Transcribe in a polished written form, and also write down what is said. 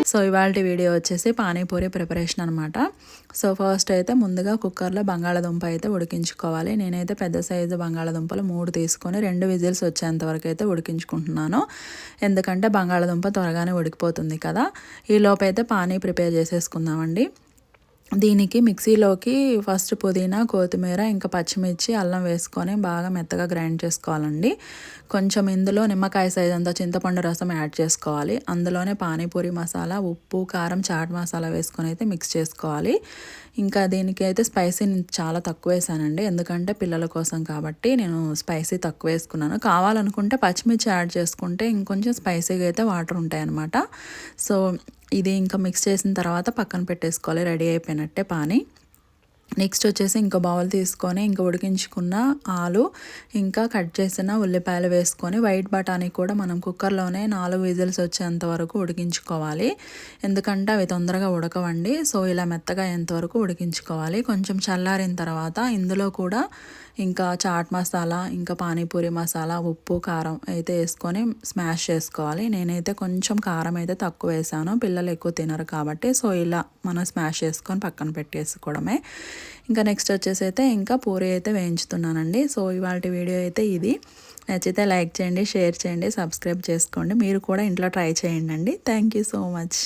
So ఇవాల్టి video వచ్చేసి panipuri preparation అనమాట. సో ఫస్ట్ అయితే ముందుగా కుక్కర్లో బంగాళదుంప అయితే ఉడికించుకోవాలి. నేనైతే పెద్ద సైజు బంగాళదుంపలు 3 తీసుకొని 2 విజిల్స్ వచ్చేంత వరకు అయితే ఉడికించుకుంటున్నాను. ఎందుకంటే బంగాళదుంప త్వరగానే ఉడికిపోతుంది కదా. ఈ లోపైతే పానీ ప్రిపేర్ చేసేసుకుందామండి. దీనికి మిక్సీలోకి ఫస్ట్ పుదీనా, కొత్తిమీర, ఇంకా పచ్చిమిర్చి, అల్లం వేసుకొని బాగా మెత్తగా గ్రైండ్ చేసుకోవాలండి. కొంచెం ఇందులో నిమ్మకాయ సైజ్ అంతా చింతపండు రసం యాడ్ చేసుకోవాలి. అందులోనే పానీపూరి మసాలా, ఉప్పు, కారం, చాట్ మసాలా వేసుకొని అయితే మిక్స్ చేసుకోవాలి. ఇంకా దీనికి అయితే స్పైసీ చాలా తక్కువ వేసానండి, ఎందుకంటే పిల్లల కోసం కాబట్టి నేను స్పైసీ తక్కువ వేసుకున్నాను. కావాలనుకుంటే పచ్చిమిర్చి యాడ్ చేసుకుంటే ఇంకొంచెం స్పైసీగా అయితే వాటర్ ఉంటాయి అన్నమాట. సో ఇది ఇంకా మిక్స్ చేసిన తర్వాత పక్కన పెట్టేసుకోవాలి. రెడీ అయిపోయినట్టే పానీ. నెక్స్ట్ వచ్చేసి ఇంకో బౌల్ తీసుకొని ఇంకా ఉడికించుకున్న ఆలు, ఇంకా కట్ చేసిన ఉల్లిపాయలు వేసుకొని వైట్ బఠానీ కూడా మనం కుక్కర్లోనే 4 విజిల్స్ వచ్చేంత వరకు ఉడికించుకోవాలి. ఎందుకంటే అవి తొందరగా ఉడకవండి. సో ఇలా మెత్తగా అయ్యేంతవరకు ఉడికించుకోవాలి. కొంచెం చల్లారిన తర్వాత ఇందులో కూడా ఇంకా చాట్ మసాలా, ఇంకా పానీపూరి మసాలా, ఉప్పు, కారం అయితే వేసుకొని స్మాష్ చేసుకోవాలి. నేనైతే కొంచెం కారం అయితే తక్కువ వేసాను, పిల్లలు ఎక్కువ తినరు కాబట్టి. సో ఇలా మనం స్మాష్ చేసుకొని పక్కన పెట్టేసుకోవడమే. ఇంకా నెక్స్ట్ వచ్చేసి అయితే ఇంకా పూరి అయితే వేయించుతున్నానండి. సో ఇవాళ వీడియో అయితే ఇది. నచ్చితే లైక్ చేయండి, షేర్ చేయండి, సబ్స్క్రైబ్ చేసుకోండి. మీరు కూడా ఇంట్లో ట్రై చేయండి. Thank you so much.